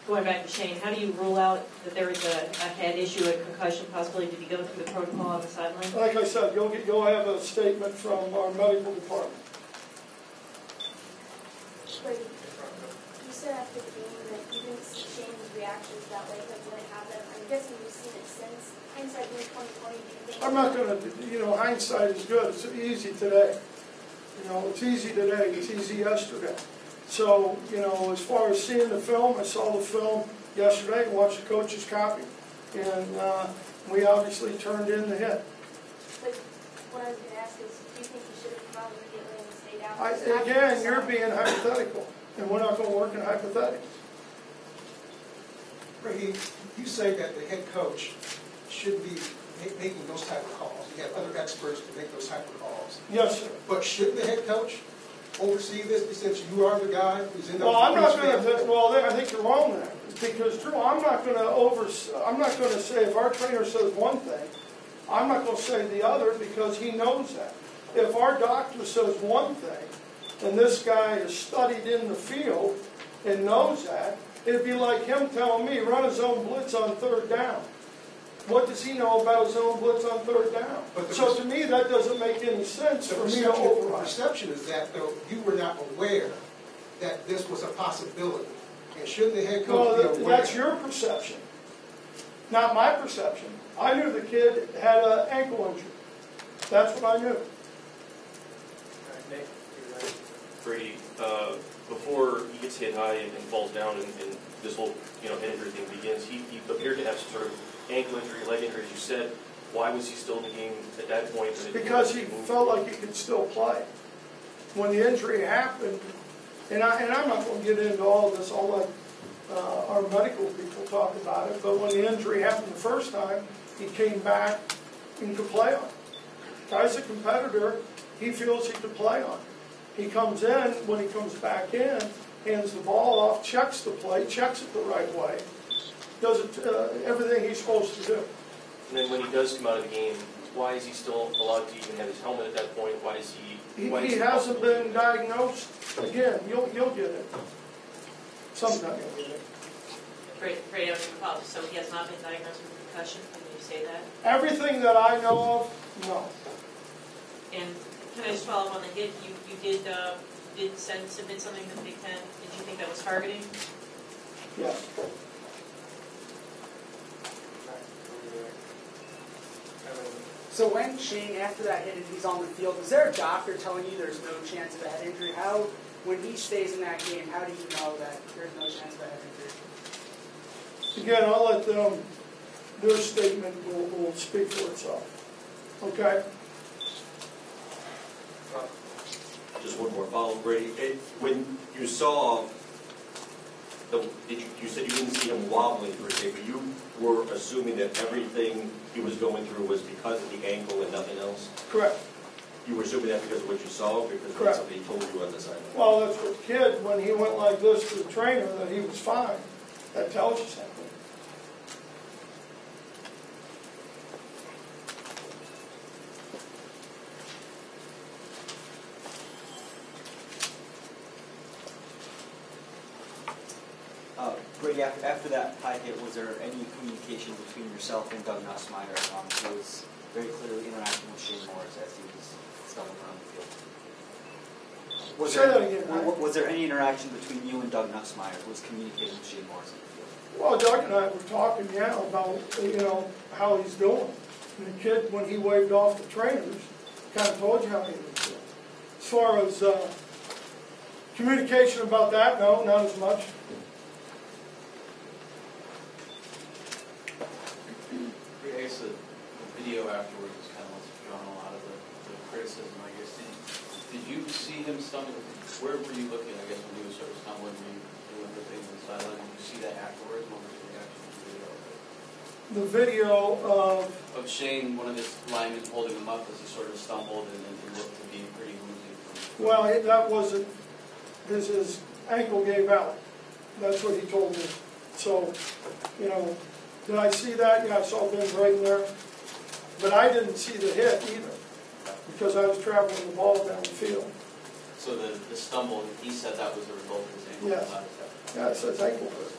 going back to Shane, how do you rule out that there is a head issue, a concussion possibility? Did he go through the protocol on the sideline? Like I said, you'll have a statement from our medical department. Brady, you said after the game that you didn't see Shane's reactions that way, like when it happened. I'm guessing you've seen it since. Hindsight being 2020, do you think? I'm not going to, hindsight is good. It's easy today. It's easy today. It's easy yesterday. So, as far as seeing the film, I saw the film yesterday and watched the coach's copy. And we obviously turned in the hit. But what I was going to ask is, do you think he should have come out immediately and stayed out? Again, you're being hypothetical. And we're not going to work in hypotheticals. Brady, you say that the head coach should be making those type of calls. You have other experts to make those type of calls. Yes, sir. But shouldn't the head coach oversee this since you are the guy who's in the I'm not going to. Well, I think you're wrong there, because Drew, I'm not going to say if our trainer says one thing, I'm not going to say the other, because he knows that. If our doctor says one thing, and this guy is studied in the field and knows that, it'd be like him telling me run his own blitz on third down. What does he know about his own blitz on third down? So to me, that doesn't make any sense for me to override. The perception is that, though, you were not aware that this was a possibility. And shouldn't the head coach be aware? That's your perception, not my perception. I knew the kid had an ankle injury. That's what I knew. Brady, before he gets hit high and falls down and this whole injury thing begins, he appeared to have some sort of ankle injury, leg injury, as you said. Why was he still in the game at that point? Because he felt like he could still play. When the injury happened, and I'm not going to get into all this, I'll let our medical people talk about it, but when the injury happened the first time, he came back and could play on it. Guy's a competitor, he feels he could play on it. He comes in, when he comes back in, hands the ball off, checks the play, checks it the right way, does everything he's supposed to do. And then when he does come out of the game, why is he still allowed to even have his helmet at that point? Why is he? He hasn't been diagnosed. Again, you'll get it. Sometime you'll get it. Brady, I was going to follow. So he has not been diagnosed with concussion? Can you say that? Everything that I know of, no. And can I just follow up on the hit? You did submit something to the Big Ten. Did you think that was targeting? Yes. So when Shane, after that hit and he's on the field, is there a doctor telling you there's no chance of a head injury? When he stays in that game, how do you know that there's no chance of a head injury? Again, I'll let them, their statement will speak for itself. Okay? Just one more follow-up, Brady. When you saw, you said you didn't see him wobbling per se, but you were assuming that everything he was going through was because of the ankle and nothing else? Correct. You were assuming that because of what you saw, or because of what somebody told you on the sideline? Well, that's what the kid, when he went like this to the trainer, that he was fine. That tells you something. Brady, after that high hit, was there any communication between yourself and Doug Nussmeier? He was very clearly interacting with Shane Morris as he was stumbling around the field. Was there any interaction between you and Doug Nussmeier, who was communicating with Shane Morris in the field? Well, Doug and I were talking, about, how he's doing. And the kid, when he waved off the trainers, kind of told you how he was doing. As far as communication about that, no, not as much. I guess the video afterwards is kind of what's drawn a lot of the criticism, I guess. Did you see him stumble? Where were you looking, I guess, when he was sort of stumbling, when you doing the things on the sideline? Did you see that afterwards? What was your reaction to the video? The video of Shane, one of his linemen holding him up as he sort of stumbled and then he looked to be pretty woozy. Well, that wasn't, his ankle gave out. That's what he told me. So, did I see that? Yeah, I saw Ben Braden there. But I didn't see the hit either, because I was traveling the ball down the field. So the stumble, he said that was a result of his ankle? Yes. Yeah, it says ankle hurt.